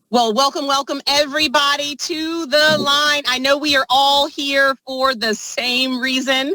Well, welcome everybody to the line. I know we are all here for the same reason,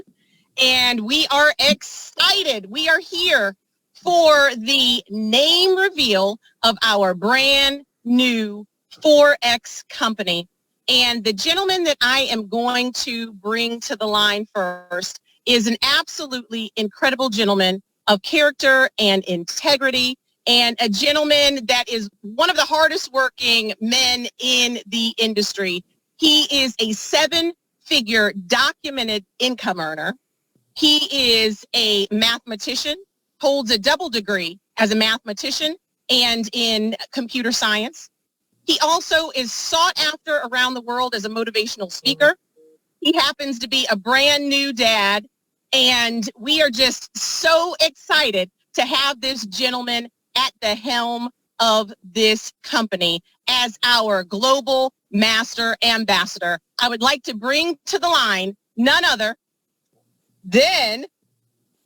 and we are excited. We are here for the name reveal of our brand new 4X company. And the gentleman that I am going to bring to the line first is an absolutely incredible gentleman of character and integrity, and a gentleman that is one of the hardest working men in the industry. He is a seven-figure documented income earner. He is a mathematician, holds a double degree as a mathematician and in computer science. He also is sought after around the world as a motivational speaker. He happens to be a brand new dad, and we are just so excited to have this gentleman at the helm of this company as our global master ambassador. I would like to bring to the line none other than,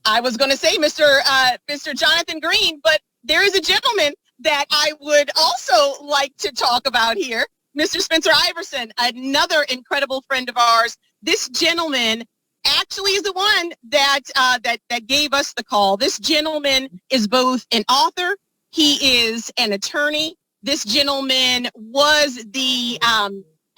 I was going to say Mr. Jonathan Green, but there is a gentleman that I would also like to talk about here, Mr. Spencer Iverson, another incredible friend of ours. This gentleman actually is the one that gave us the call. This gentleman is both an author, he is an attorney. This gentleman was the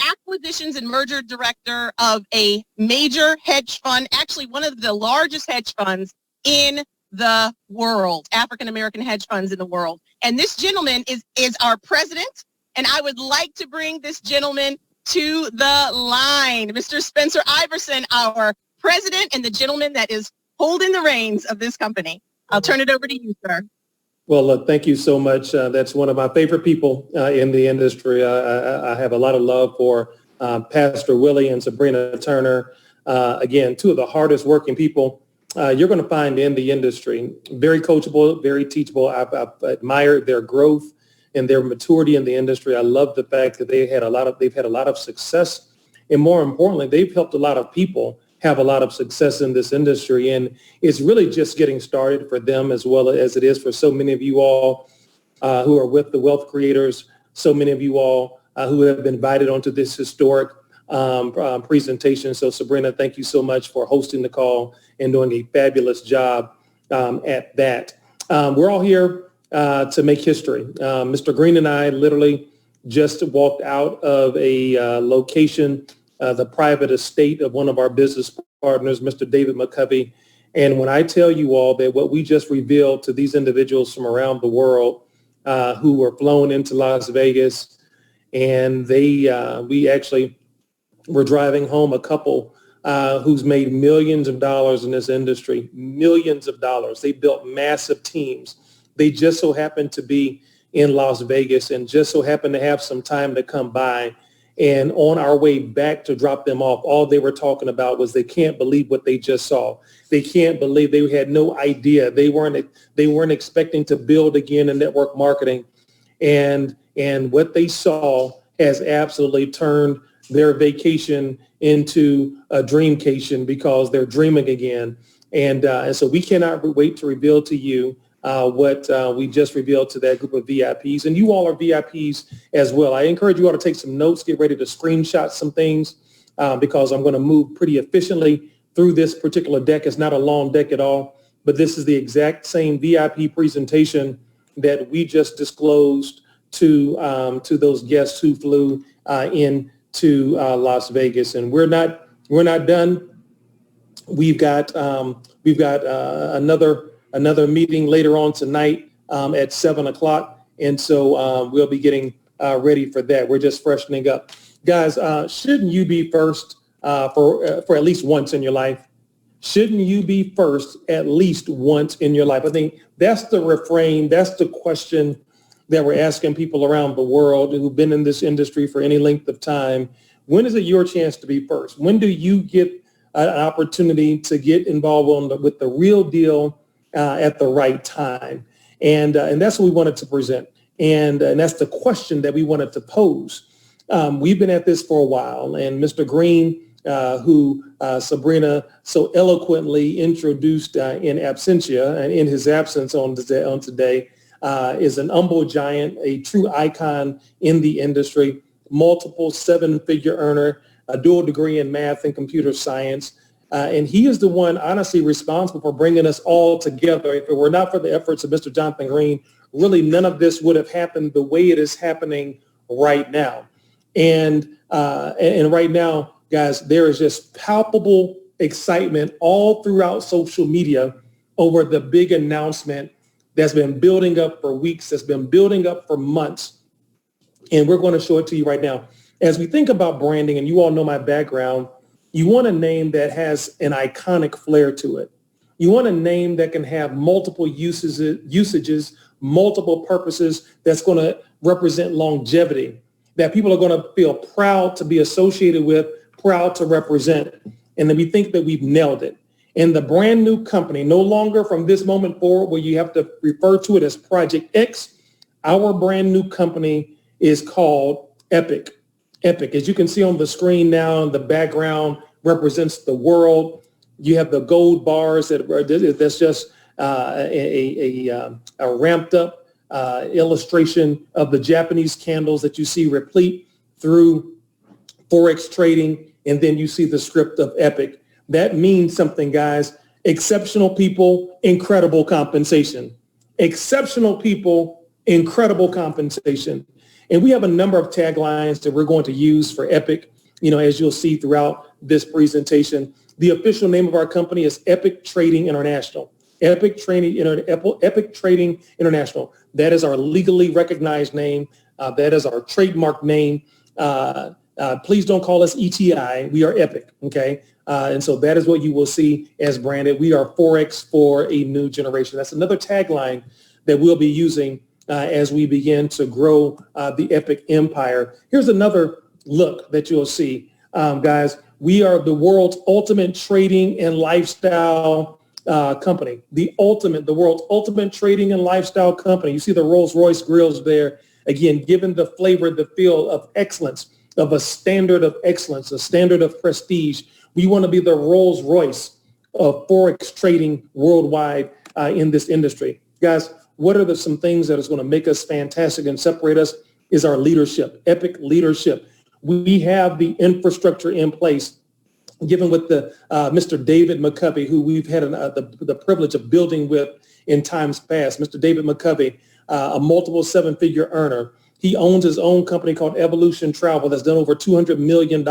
acquisitions and merger director of a major hedge fund, actually one of the largest hedge funds in the world, African-American hedge funds in the world. And this gentleman is our president, and I would like to bring this gentleman to the line. Mr. Spencer Iverson, our president, and the gentleman that is holding the reins of this company. I'll turn it over to you, sir. Well, look, thank you so much. That's one of my favorite people in the industry. I have a lot of love for Pastor Willie and Sabrina Turner. Again, two of the hardest working people you're going to find in the industry. Very coachable, very teachable. I've admired their growth and their maturity in the industry. I love the fact that they've had a lot of success, and more importantly, they've helped a lot of people have a lot of success in this industry. And it's really just getting started for them, as well as it is for so many of you all who are with the Wealth Creators, so many of you all who have been invited onto this historic presentation. So Sabrina, thank you so much for hosting the call and doing a fabulous job at that. We're all here to make history. Mr. Green and I literally just walked out of a location, the private estate of one of our business partners, Mr. David McCovey. And when I tell you all that what we just revealed to these individuals from around the world who were flown into Las Vegas, and we actually were driving home a couple who's made millions of dollars in this industry, millions of dollars. They built massive teams. They just so happened to be in Las Vegas and just so happened to have some time to come by. And on our way back to drop them off, all they were talking about was they can't believe what they just saw. They can't believe, they had no idea. They weren't expecting to build again in network marketing. And what they saw has absolutely turned their vacation into a dreamcation, because they're dreaming again. And so we cannot wait to reveal to you what we just revealed to that group of VIPs. And you all are VIPs as well. I encourage you all to take some notes, get ready to screenshot some things, because I'm going to move pretty efficiently through this particular deck. It's not a long deck at all, but this is the exact same VIP presentation that we just disclosed to those guests who flew in to Las Vegas. And we're not done. We've got another meeting later on tonight at 7:00. And so we'll be getting ready for that. We're just freshening up. Guys, shouldn't you be first for at least once in your life? Shouldn't you be first at least once in your life? I think that's the refrain. That's the question that we're asking people around the world who've been in this industry for any length of time. When is it your chance to be first? When do you get an opportunity to get involved with the real deal at the right time? And that's what we wanted to present. And that's the question that we wanted to pose. We've been at this for a while, and Mr. Green, who Sabrina so eloquently introduced in absentia and in his absence on today, is an humble giant, a true icon in the industry, multiple seven-figure earner, a dual degree in math and computer science. And he is the one, honestly, responsible for bringing us all together. If it were not for the efforts of Mr. Jonathan Green, really none of this would have happened the way it is happening right now. And right now, guys, there is just palpable excitement all throughout social media over the big announcement that's been building up for weeks, that's been building up for months. And we're going to show it to you right now. As we think about branding, and you all know my background, you want a name that has an iconic flair to it. You want a name that can have multiple usages, multiple purposes, that's going to represent longevity, that people are going to feel proud to be associated with, proud to represent. And then we think that we've nailed it. And the brand new company, no longer from this moment forward where you have to refer to it as Project X, our brand new company is called Epic. Epic, as you can see on the screen now, the background represents the world. You have the gold bars that's just a ramped up illustration of the Japanese candles that you see replete through Forex trading. And then you see the script of Epic. That means something, guys. Exceptional people, incredible compensation. Exceptional people, incredible compensation. And we have a number of taglines that we're going to use for Epic, as you'll see throughout this presentation. The official name of our company is Epic Trading International. Epic Trading International. That is our legally recognized name. That is our trademark name. Please don't call us ETI. We are Epic, okay? And so that is what you will see as branded. We are Forex for a new generation. That's another tagline that we'll be using as we begin to grow the Epic empire. Here's another look that you'll see. Guys, we are the world's ultimate trading and lifestyle company. The world's ultimate trading and lifestyle company. You see the Rolls-Royce grills there. Again, given the flavor, the feel of excellence, of a standard of excellence, a standard of prestige. We want to be the Rolls-Royce of Forex trading worldwide in this industry. Guys, what are some things that is going to make us fantastic and separate us is our leadership, Epic leadership. We have the infrastructure in place, given with the Mr. David McCovey, who we've had the privilege of building with in times past. Mr. David McCovey, a multiple seven-figure earner. He owns his own company called Evolution Travel that's done over $200 million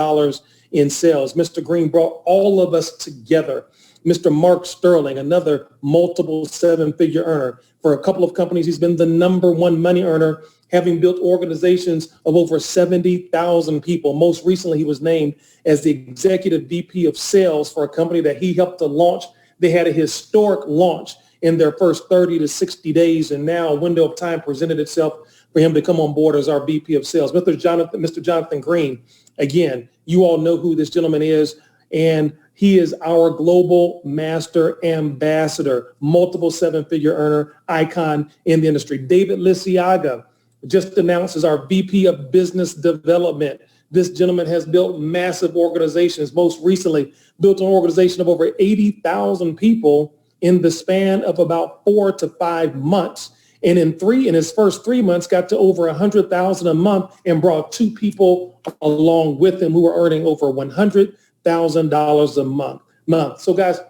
in sales. Mr. Green brought all of us together. Mr. Mark Sterling, another multiple seven-figure earner. For a couple of companies, he's been the number one money earner, having built organizations of over 70,000 people. Most recently, he was named as the executive VP of sales for a company that he helped to launch. They had a historic launch in their first 30 to 60 days, and now a window of time presented itself for him to come on board as our VP of sales. Mr. Jonathan Green, again, you all know who this gentleman is, and he is our global master ambassador, multiple seven-figure earner, icon in the industry. David Lisiaga just announced as our VP of business development. This gentleman has built massive organizations, most recently built an organization of over 80,000 people in the span of about 4 to 5 months. And in his first 3 months, got to over 100,000 a month and brought 2 people along with him who are earning over $100,000 a month. So guys,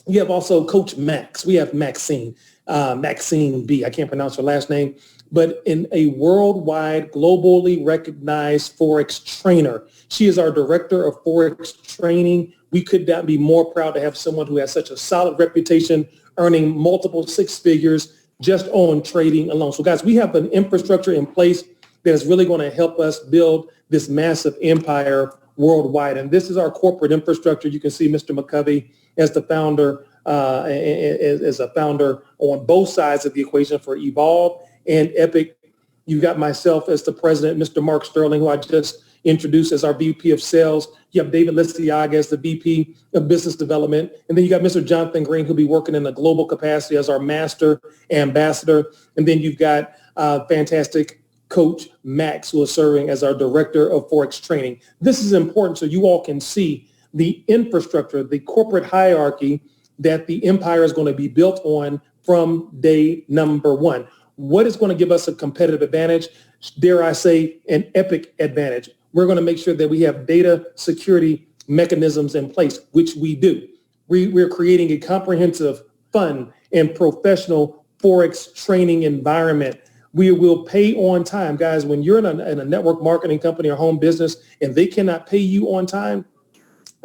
we have also Coach Max. We have Maxine B. I can't pronounce her last name, but in a worldwide, globally recognized Forex trainer. She is our director of Forex training. We could not be more proud to have someone who has such a solid reputation, earning multiple 6 figures just on trading alone. So guys, we have an infrastructure in place that is really going to help us build this massive empire worldwide. And this is our corporate infrastructure. You can see Mr. McCovey as the founder, as a founder on both sides of the equation for Evolve and Epic. You've got myself as the president, Mr. Mark Sterling, who I just introduced as our VP of sales. You have David Lisiaga as the VP of business development. And then you got Mr. Jonathan Green, who'll be working in a global capacity as our master ambassador. And then you've got fantastic Coach Max, who is serving as our director of Forex training. This is important so you all can see the infrastructure, the corporate hierarchy that the empire is going to be built on from day number one. what is going to give us a competitive advantage? Dare I say, an epic advantage. We're going to make sure that we have data security mechanisms in place, which we do. We're creating a comprehensive, fun, and professional Forex training environment. We will pay on time. Guys, when you're in a network marketing company or home business and they cannot pay you on time,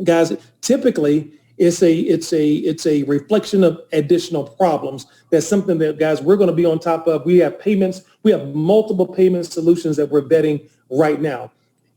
guys, typically it's a reflection of additional problems. That's something that, guys, we're going to be on top of. We have payments. We have multiple payment solutions that we're vetting right now.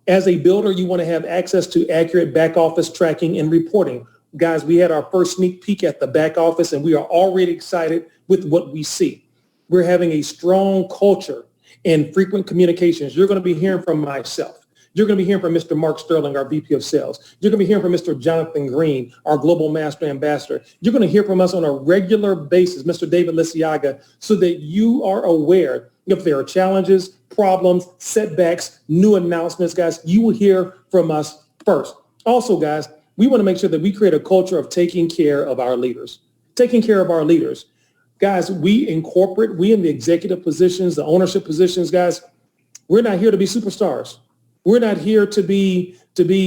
As a builder, you want to have access to accurate back office tracking and reporting. Guys, we had our first sneak peek at the back office, and we are already excited with what we see. We're having a strong culture and frequent communications. You're going to be hearing from myself. You're going to be hearing from Mr. Mark Sterling, our VP of Sales. You're going to be hearing from Mr. Jonathan Green, our Global Master Ambassador. You're going to hear from us on a regular basis, Mr. David Lisiaga, so that you are aware if there are challenges, problems, setbacks, new announcements, guys. You will hear from us first. Also, guys, we want to make sure that we create a culture of taking care of our leaders. Taking care of our leaders. Guys, we in corporate, we in the executive positions, the ownership positions, guys, we're not here to be superstars. We're not here to be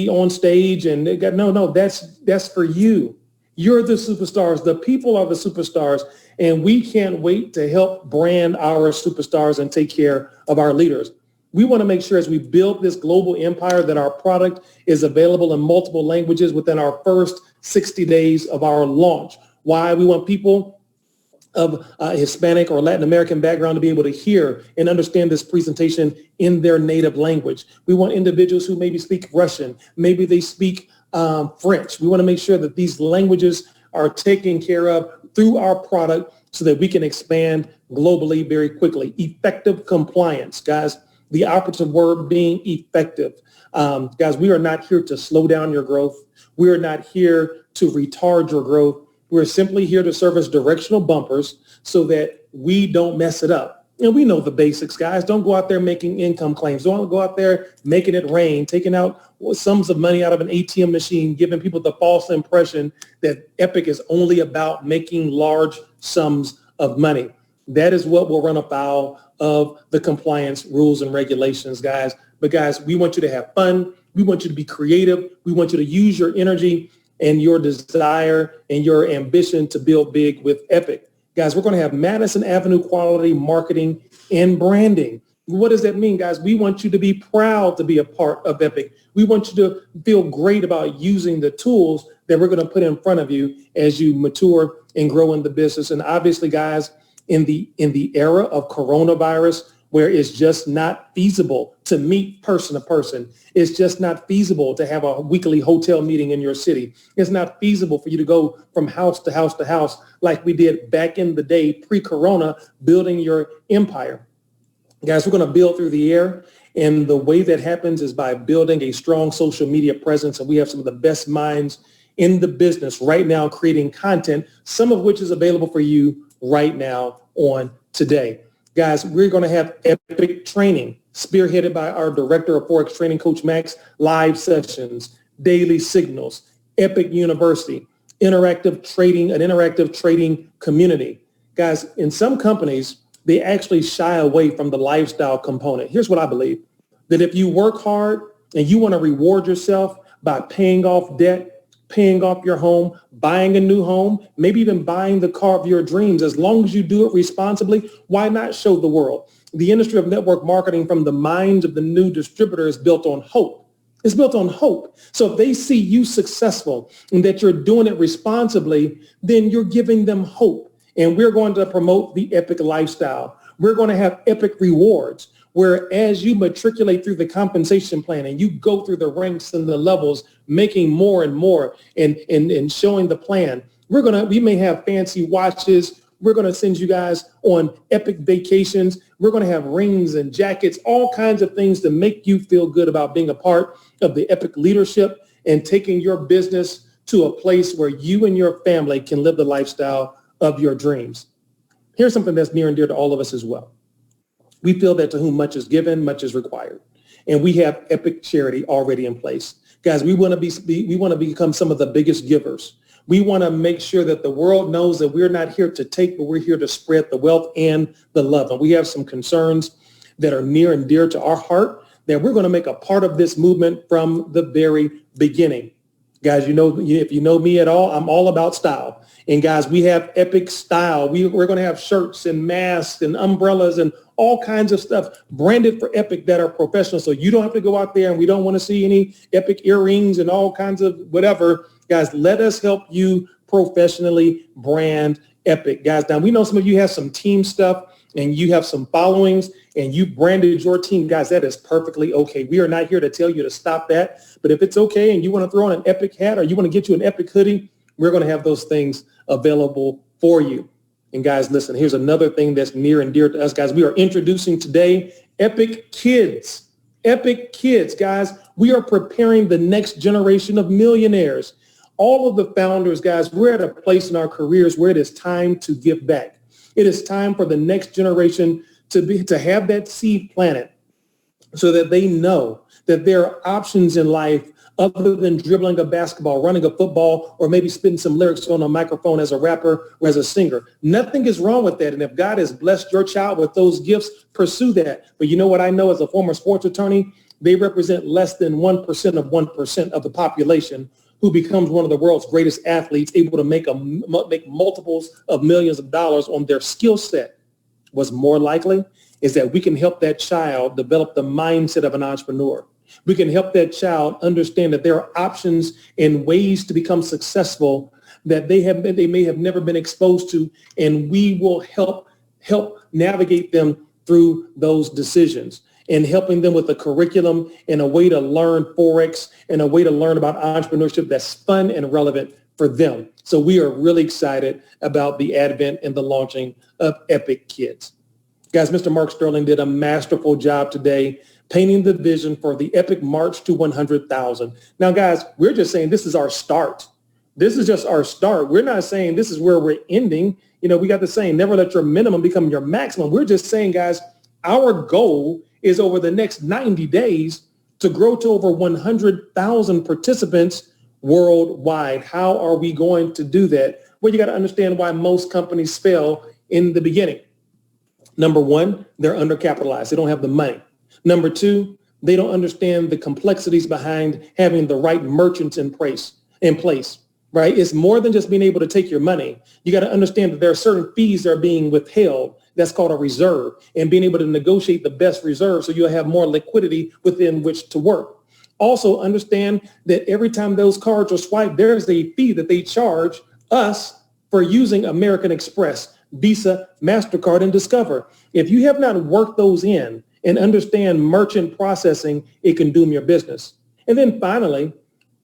on stage and no, that's for you. You're the superstars. The people are the superstars, and we can't wait to help brand our superstars and take care of our leaders. We want to make sure as we build this global empire that our product is available in multiple languages within our first 60 days of our launch. Why? We want people of Hispanic or Latin American background to be able to hear and understand this presentation in their native language. We want individuals who maybe speak Russian, maybe they speak French. We want to make sure that these languages are taken care of through our product so that we can expand globally very quickly. Effective compliance, guys, the operative word being effective. Guys, we are not here to slow down your growth. We are not here to retard your growth. We're simply here to serve as directional bumpers so that we don't mess it up. And we know the basics, guys. Don't go out there making income claims. Don't go out there making it rain, taking out sums of money out of an ATM machine, giving people the false impression that Epic is only about making large sums of money. That is what will run afoul of the compliance rules and regulations, guys. But guys, we want you to have fun. We want you to be creative. We want you to use your energy and your desire and your ambition to build big with Epic. Guys, we're going to have Madison Avenue quality marketing and branding. What does that mean, guys? We want you to be proud to be a part of Epic. We want you to feel great about using the tools that we're going to put in front of you as you mature and grow in the business. And obviously, guys, in the era of coronavirus, where it's just not feasible to meet person to person. It's just not feasible to have a weekly hotel meeting in your city. It's not feasible for you to go from house to house to house like we did back in the day pre-corona, building your empire. Guys, we're going to build through the air. And the way that happens is by building a strong social media presence. And we have some of the best minds in the business right now creating content, some of which is available for you right now on today. Guys, we're going to have Epic training spearheaded by our director of Forex training, Coach Max, live sessions, daily signals, Epic University, an interactive trading community. Guys, in some companies, they actually shy away from the lifestyle component. Here's what I believe, that if you work hard and you want to reward yourself by paying off debt, paying off your home, buying a new home, maybe even buying the car of your dreams, as long as you do it responsibly, why not show the world? The industry of network marketing from the minds of the new distributor is built on hope. It's built on hope. So if they see you successful and that you're doing it responsibly, then you're giving them hope. And we're going to promote the Epic lifestyle. We're going to have Epic rewards, where as you matriculate through the compensation plan and you go through the ranks and the levels, making more and more and showing the plan, we may have fancy watches. We're going to send you guys on Epic vacations. We're going to have rings and jackets, all kinds of things to make you feel good about being a part of the Epic leadership and taking your business to a place where you and your family can live the lifestyle of your dreams. Here's something that's near and dear to all of us as well. We feel that to whom much is given, much is required. And we have Epic Charity already in place. Guys, we want to become some of the biggest givers. We want to make sure that the world knows that we're not here to take, but we're here to spread the wealth and the love. And we have some concerns that are near and dear to our heart that we're going to make a part of this movement from the very beginning. Guys, you know, if you know me at all, I'm all about style. And guys, we have epic style. We're going to have shirts and masks and umbrellas and all kinds of stuff branded for Epic that are professional. So you don't have to go out there, and we don't want to see any Epic earrings and all kinds of whatever. Guys, let us help you professionally brand Epic. Guys, now we know some of you have some team stuff and you have some followings and you branded your team. Guys, that is perfectly okay. We are not here to tell you to stop that. But if it's okay and you want to throw on an Epic hat or you want to get you an Epic hoodie, we're going to have those things available for you. And guys, listen, here's another thing that's near and dear to us, guys. We are introducing today Epic Kids. Epic Kids, guys. We are preparing the next generation of millionaires. All of the founders, guys, we're at a place in our careers where it is time to give back. It is time for the next generation to have that seed planted so that they know that there are options in life other than dribbling a basketball, running a football, or maybe spitting some lyrics on a microphone as a rapper or as a singer. Nothing is wrong with that. And if God has blessed your child with those gifts, pursue that. But you know what I know as a former sports attorney? They represent less than 1% of 1% of the population who becomes one of the world's greatest athletes, able to make multiples of millions of dollars on their skill set. What's more likely is that we can help that child develop the mindset of an entrepreneur. We can help that child understand that there are options and ways to become successful that they may have never been exposed to, and we will help navigate them through those decisions and helping them with a curriculum and a way to learn Forex and a way to learn about entrepreneurship that's fun and relevant for them. So we are really excited about the advent and the launching of Epic Kids. Guys, Mr. Mark Sterling did a masterful job today painting the vision for the Epic March to 100,000. Now, guys, we're just saying this is our start. This is just our start. We're not saying this is where we're ending. You know, we got the saying, never let your minimum become your maximum. We're just saying, guys, our goal is over the next 90 days to grow to over 100,000 participants worldwide. How are we going to do that? Well, you got to understand why most companies fail in the beginning. Number one, they're undercapitalized. They don't have the money. Number two, they don't understand the complexities behind having the right merchants in place, right? It's more than just being able to take your money. You got to understand that there are certain fees that are being withheld. That's called a reserve, and being able to negotiate the best reserve so you'll have more liquidity within which to work. Also understand that every time those cards are swiped, there's a fee that they charge us for using American Express, Visa, MasterCard, and Discover. If you have not worked those in and understand merchant processing, it can doom your business. And then finally,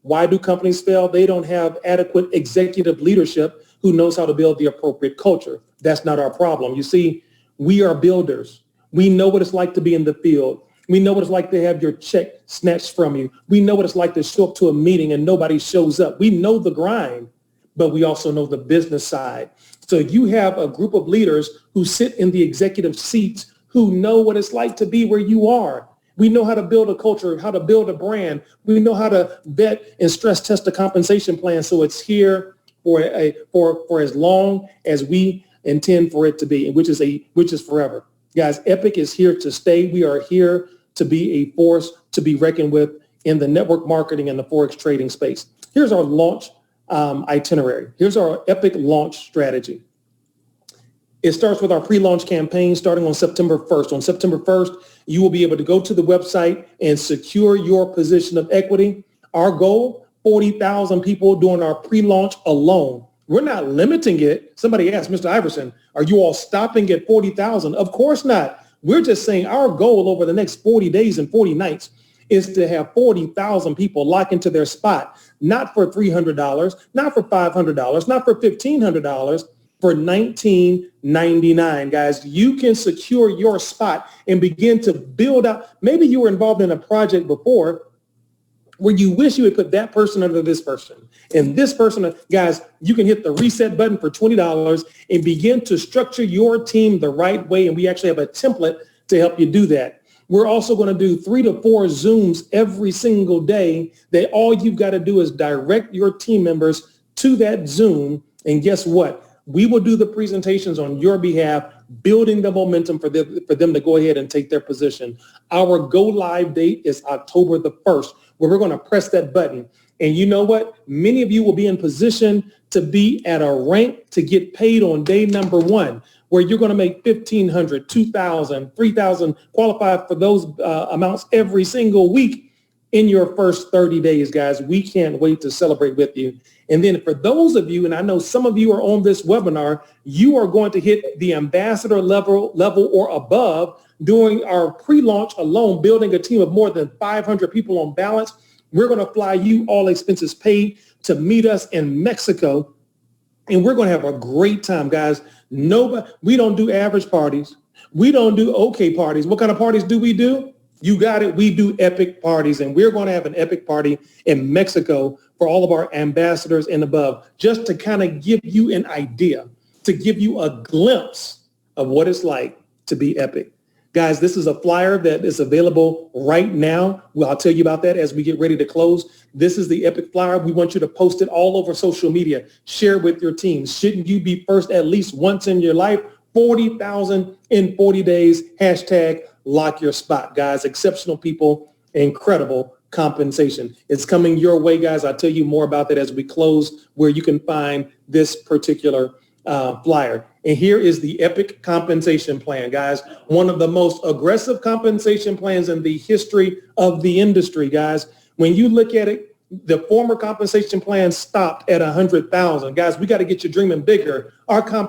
why do companies fail? They don't have adequate executive leadership who knows how to build the appropriate culture. That's not our problem. You see, we are builders. We know what it's like to be in the field. We know what it's like to have your check snatched from you. We know what it's like to show up to a meeting and nobody shows up. We know the grind, but we also know the business side. So you have a group of leaders who sit in the executive seats who know what it's like to be where you are. We know how to build a culture, how to build a brand. We know how to vet and stress test a compensation plan so it's here for as long as we intend for it to be, which is forever. Guys, Epic is here to stay. We are here to be a force to be reckoned with in the network marketing and the Forex trading space. Here's our launch itinerary. Here's our Epic launch strategy. It starts with our pre-launch campaign starting on September 1st. On September 1st, you will be able to go to the website and secure your position of equity. Our goal, 40,000 people during our pre-launch alone. We're not limiting it. Somebody asked, Mr. Iverson, are you all stopping at 40,000? Of course not. We're just saying our goal over the next 40 days and 40 nights is to have 40,000 people lock into their spot, not for $300, not for $500, not for $1,500, for $19.99. Guys, you can secure your spot and begin to build out. Maybe you were involved in a project before where you wish you would put that person under this person and this person. Guys, you can hit the reset button for $20 and begin to structure your team the right way. And we actually have a template to help you do that. We're also going to do 3 to 4 Zooms every single day that all you've got to do is direct your team members to that Zoom. And guess what? We will do the presentations on your behalf, building the momentum for them to go ahead and take their position. Our go live date is October the 1st, where we're going to press that button. And you know what? Many of you will be in position to be at a rank to get paid on day number 1, where you're going to make $1,500, $2,000, $3,000, qualify for those amounts every single week in your first 30 days, guys. We can't wait to celebrate with you. And then for those of you, and I know some of you are on this webinar, you are going to hit the ambassador level or above during our pre-launch alone, building a team of more than 500 people on balance. We're going to fly you, all expenses paid, to meet us in Mexico. And we're going to have a great time, guys. We don't do average parties. We don't do okay parties. What kind of parties do we do? You got it. We do epic parties, and we're going to have an epic party in Mexico for all of our ambassadors and above, just to kind of give you an idea, to give you a glimpse of what it's like to be epic. Guys, this is a flyer that is available right now. Well, I'll tell you about that as we get ready to close. This is the epic flyer. We want you to post it all over social media. Share with your team. Shouldn't you be first at least once in your life? 40,000 in 40 days. Hashtag lock your spot, guys. Exceptional people, incredible compensation. It's coming your way, guys. I'll tell you more about that as we close, where you can find this particular flyer. And here is the epic compensation plan, guys. One of the most aggressive compensation plans in the history of the industry, guys. When you look at it, the former compensation plan stopped at 100,000. Guys, we got to get you dreaming bigger. Our comp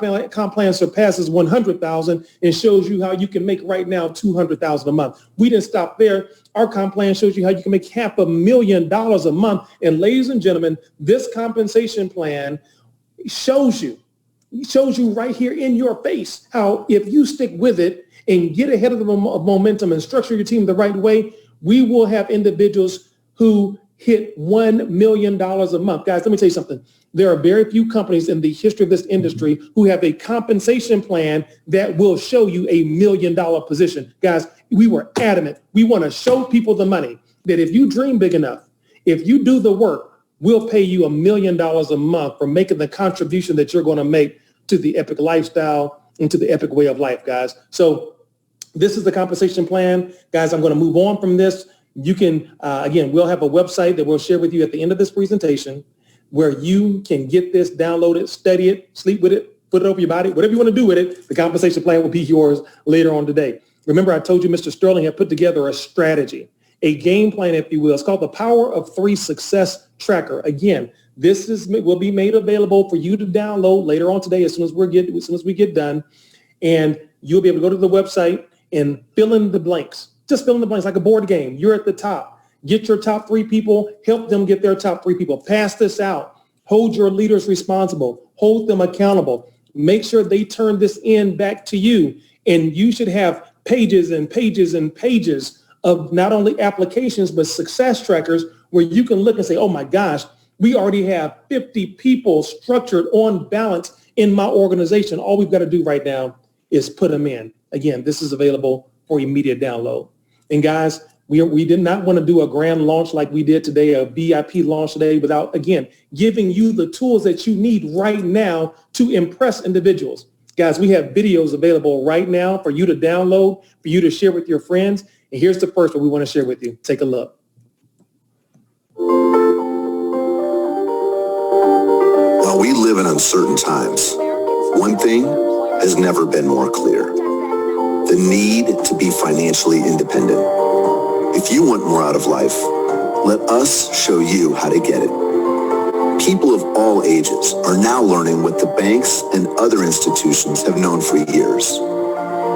plan surpasses 100,000 and shows you how you can make right now 200,000 a month. We didn't stop there. Our comp plan shows you how you can make $500,000 a month. And ladies and gentlemen, this compensation plan shows you right here in your face how if you stick with it and get ahead of the momentum and structure your team the right way, we will have individuals who hit $1 million a month. Guys, let me tell you something. There are very few companies in the history of this industry who have a compensation plan that will show you $1 million position. Guys, we were adamant. We want to show people the money that if you dream big enough, if you do the work, we'll pay you $1 million a month for making the contribution that you're going to make to the epic lifestyle and to the epic way of life, guys. So this is the compensation plan. Guys, I'm going to move on from this. You can, again, we'll have a website that we'll share with you at the end of this presentation where you can get this, download it, study it, sleep with it, put it over your body, whatever you want to do with it. The compensation plan will be yours later on today. Remember, I told you Mr. Sterling had put together a strategy, a game plan, if you will. It's called the Power of 3 Success Tracker. Again, this will be made available for you to download later on today as soon as we get done. And you'll be able to go to the website and fill in the blanks. Just fill in the blanks like a board game. You're at the top. Get your top 3 people. Help them get their top 3 people. Pass this out. Hold your leaders responsible. Hold them accountable. Make sure they turn this in back to you. And you should have pages and pages and pages of not only applications, but success trackers where you can look and say, oh my gosh, we already have 50 people structured on balance in my organization. All we've got to do right now is put them in. Again, this is available for immediate download. And guys, we did not want to do a grand launch like we did today, a VIP launch today, without, again, giving you the tools that you need right now to impress individuals. Guys, we have videos available right now for you to download, for you to share with your friends. And here's the first one we want to share with you. Take a look. While we live in uncertain times, one thing has never been more clear: the need to be financially independent. If you want more out of life, let us show you how to get it. People of all ages are now learning what the banks and other institutions have known for years: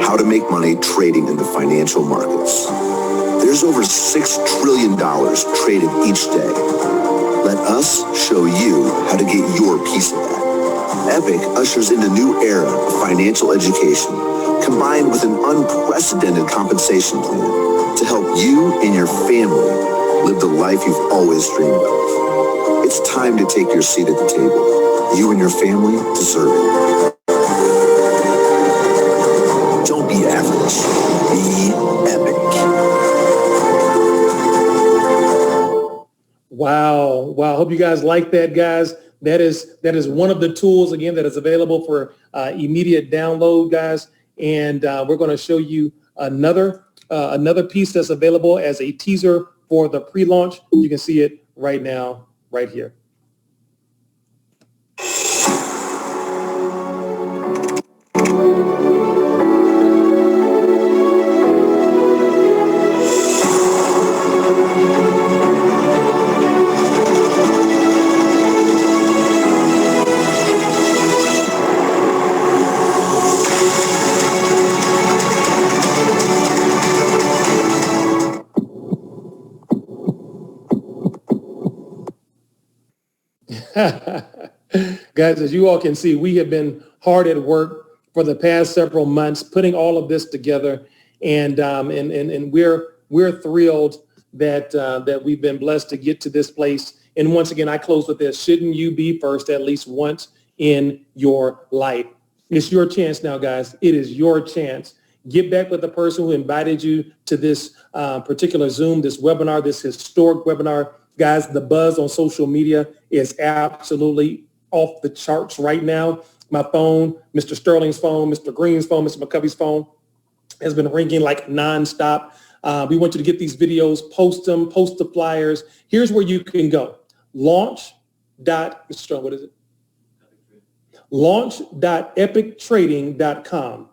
how to make money trading in the financial markets. There's over $6 trillion traded each day. Let us show you how to get your piece of that. Epic ushers in a new era of financial education, combined with an unprecedented compensation plan to help you and your family live the life you've always dreamed of. It's time to take your seat at the table. You and your family deserve it. Don't be average. Be epic. Wow. Hope you guys like that, guys. that is one of the tools, again, that is available for immediate download, guys. And we're going to show you another piece that's available as a teaser for the pre-launch. You can see it right now, right here. Guys, as you all can see, we have been hard at work for the past several months putting all of this together, and we're thrilled that we've been blessed to get to this place. And once again, I close with this: shouldn't you be first at least once in your life? It's your chance now, guys. It is your chance. Get back with the person who invited you to this particular Zoom, this webinar, this historic webinar. Guys, the buzz on social media is absolutely off the charts right now. My phone, Mr. Sterling's phone, Mr. Green's phone, Mr. McCovey's phone has been ringing like nonstop. We want you to get these videos, post them, post the flyers. Here's where you can go. Mr. Sterling, what is it? Launch.epictrading.com.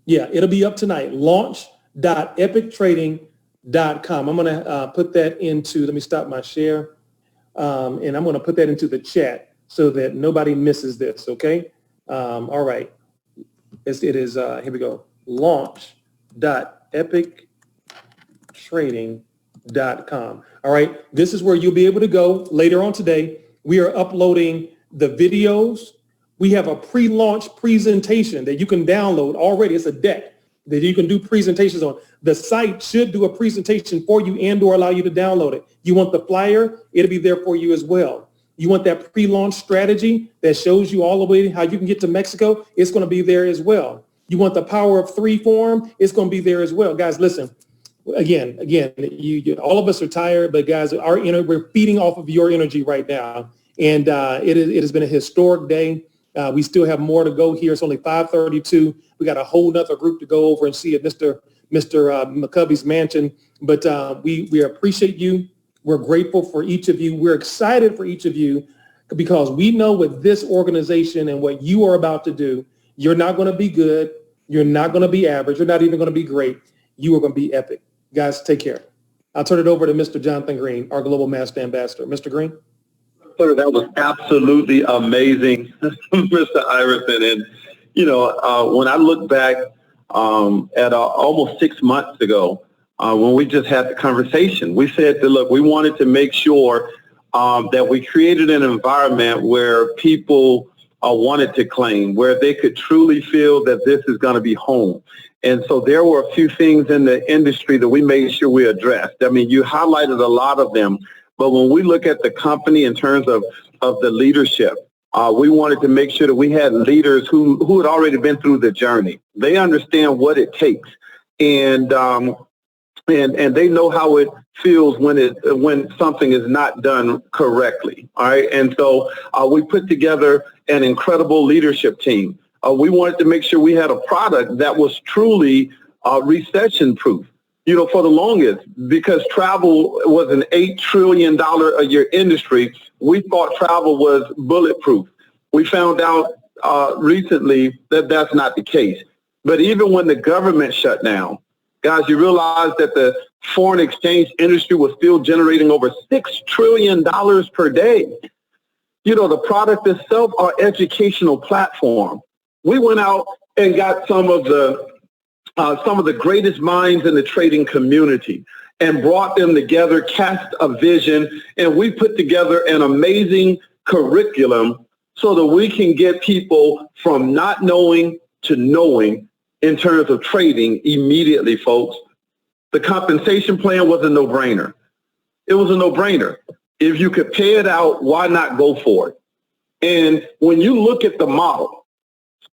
Yeah, it'll be up tonight. Launch.epictrading.com. I'm going to put that into, let me stop my share, and I'm going to put that into the chat so that nobody misses this, okay? All right. It is, here we go, launch.epictrading.com. All right, this is where you'll be able to go later on today. We are uploading the videos. We have a pre-launch presentation that you can download already. It's a deck that you can do presentations on. The site should do a presentation for you and or allow you to download it. You want the flyer, it'll be there for you as well. You want that pre-launch strategy that shows you all the way how you can get to Mexico, it's going to be there as well. You want the Power of 3 form, it's going to be there as well. Guys, listen, again, you all of us are tired, but guys, we're feeding off of your energy right now. And it has been a historic day. We still have more to go here. It's only 5:32. We got a whole nother group to go over and see at Mr. McCovey's mansion. But we appreciate you. We're grateful for each of you. We're excited for each of you because we know with this organization and what you are about to do, you're not going to be good. You're not going to be average. You're not even going to be great. You are going to be epic. Guys, take care. I'll turn it over to Mr. Jonathan Green, our Global Master Ambassador. Mr. Green? Sir, that was absolutely amazing, Mr. Iverson. And, when I look back at almost 6 months ago, when we just had the conversation, we said that, look, we wanted to make sure that we created an environment where people wanted to claim, where they could truly feel that this is going to be home. And so there were a few things in the industry that we made sure we addressed. I mean, you highlighted a lot of them. But when we look at the company in terms of the leadership, we wanted to make sure that we had leaders who had already been through the journey. They understand what it takes, and they know how it feels when something is not done correctly. All right, and so we put together an incredible leadership team. We wanted to make sure we had a product that was truly recession-proof. For the longest, because travel was an $8 trillion a year industry, we thought travel was bulletproof. We found out recently that that's not the case. But even when the government shut down, guys, you realize that the foreign exchange industry was still generating over $6 trillion per day. The product itself, our educational platform, we went out and got some of the greatest minds in the trading community and brought them together, cast a vision, and we put together an amazing curriculum so that we can get people from not knowing to knowing in terms of trading immediately, folks. The compensation plan was a no-brainer. It was a no-brainer. If you could pay it out, why not go for it? And when you look at the model,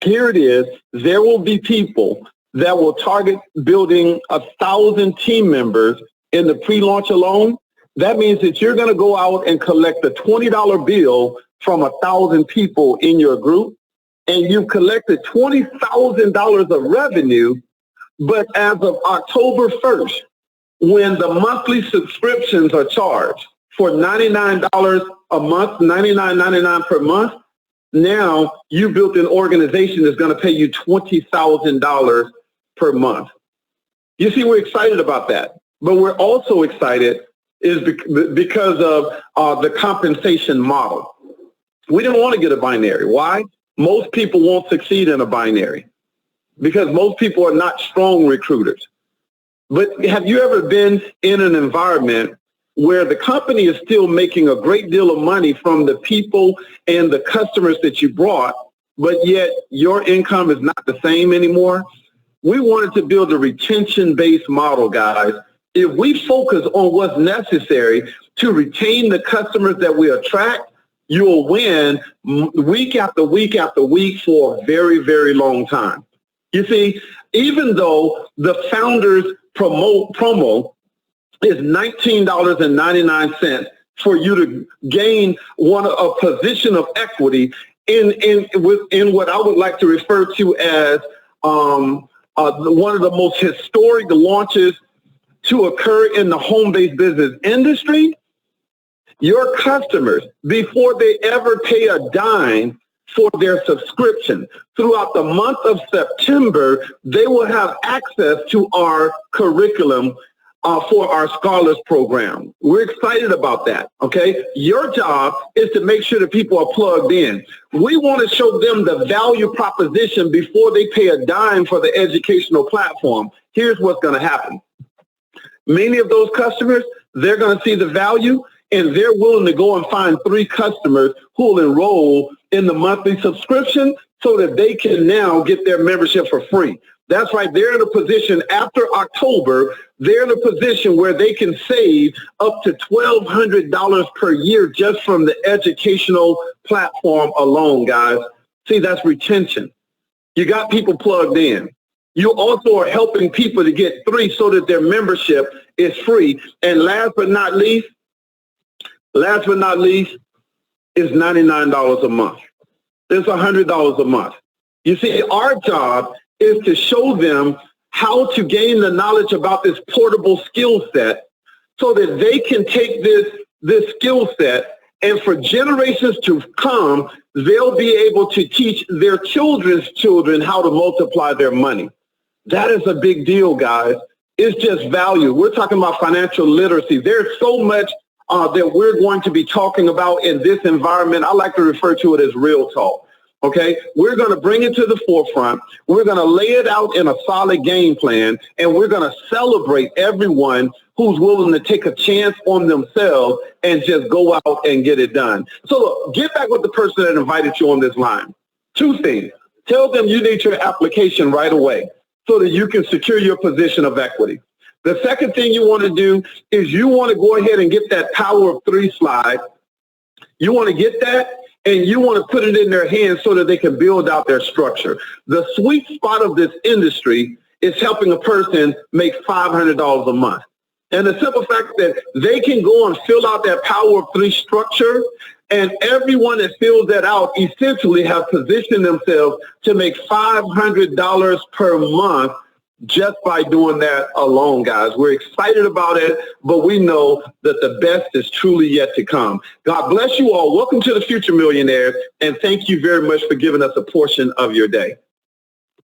here it is, there will be people that will target building 1,000 team members in the pre-launch alone. That means that you're going to go out and collect a $20 bill from 1,000 people in your group, and you've collected $20,000 of revenue, but as of October 1st, when the monthly subscriptions are charged for $99 a month, $99.99 per month, now you built an organization that's going to pay you $20,000 per month. You see, we're excited about that, but we're also excited is because of the compensation model. We didn't want to get a binary. Why? Most people won't succeed in a binary because most people are not strong recruiters. But have you ever been in an environment where the company is still making a great deal of money from the people and the customers that you brought, but yet your income is not the same anymore? We wanted to build a retention-based model, guys. If we focus on what's necessary to retain the customers that we attract, you'll win week after week after week for a very, very long time. You see, even though the founders promo is $19.99 for you to gain a position of equity in what I would like to refer to as one of the most historic launches to occur in the home-based business industry. Your customers, before they ever pay a dime for their subscription, throughout the month of September, they will have access to our curriculum for our Scholars Program. We're excited about that, okay? Your job is to make sure that people are plugged in. We want to show them the value proposition before they pay a dime for the educational platform. Here's what's going to happen. Many of those customers, they're going to see the value, and they're willing to go and find 3 customers who will enroll in the monthly subscription so that they can now get their membership for free. That's right. They're in a position after October, they're in a position where they can save up to $1,200 per year just from the educational platform alone, guys. See, that's retention. You got people plugged in. You also are helping people to get 3 so that their membership is free. And last but not least is $99 a month. It's $100 a month. You see, our job is to show them how to gain the knowledge about this portable skill set so that they can take this skill set, and for generations to come, they'll be able to teach their children's children how to multiply their money. That is a big deal, guys. It's just value. We're talking about financial literacy. There's so much that we're going to be talking about in this environment. I like to refer to it as real talk. Okay, we're going to bring it to the forefront. We're going to lay it out in a solid game plan, and we're going to celebrate everyone who's willing to take a chance on themselves and just go out and get it done. So look, get back with the person that invited you on this line. 2 things. Tell them you need your application right away so that you can secure your position of equity. The second thing you want to do is you want to go ahead and get that Power of 3 slide. You want to get that, and you want to put it in their hands so that they can build out their structure. The sweet spot of this industry is helping a person make $500 a month. And the simple fact that they can go and fill out that Power of 3 structure, and everyone that fills that out essentially have positioned themselves to make $500 per month just by doing that alone, guys. We're excited about it, but we know that the best is truly yet to come. God bless you all. Welcome to the Future Millionaires, and thank you very much for giving us a portion of your day.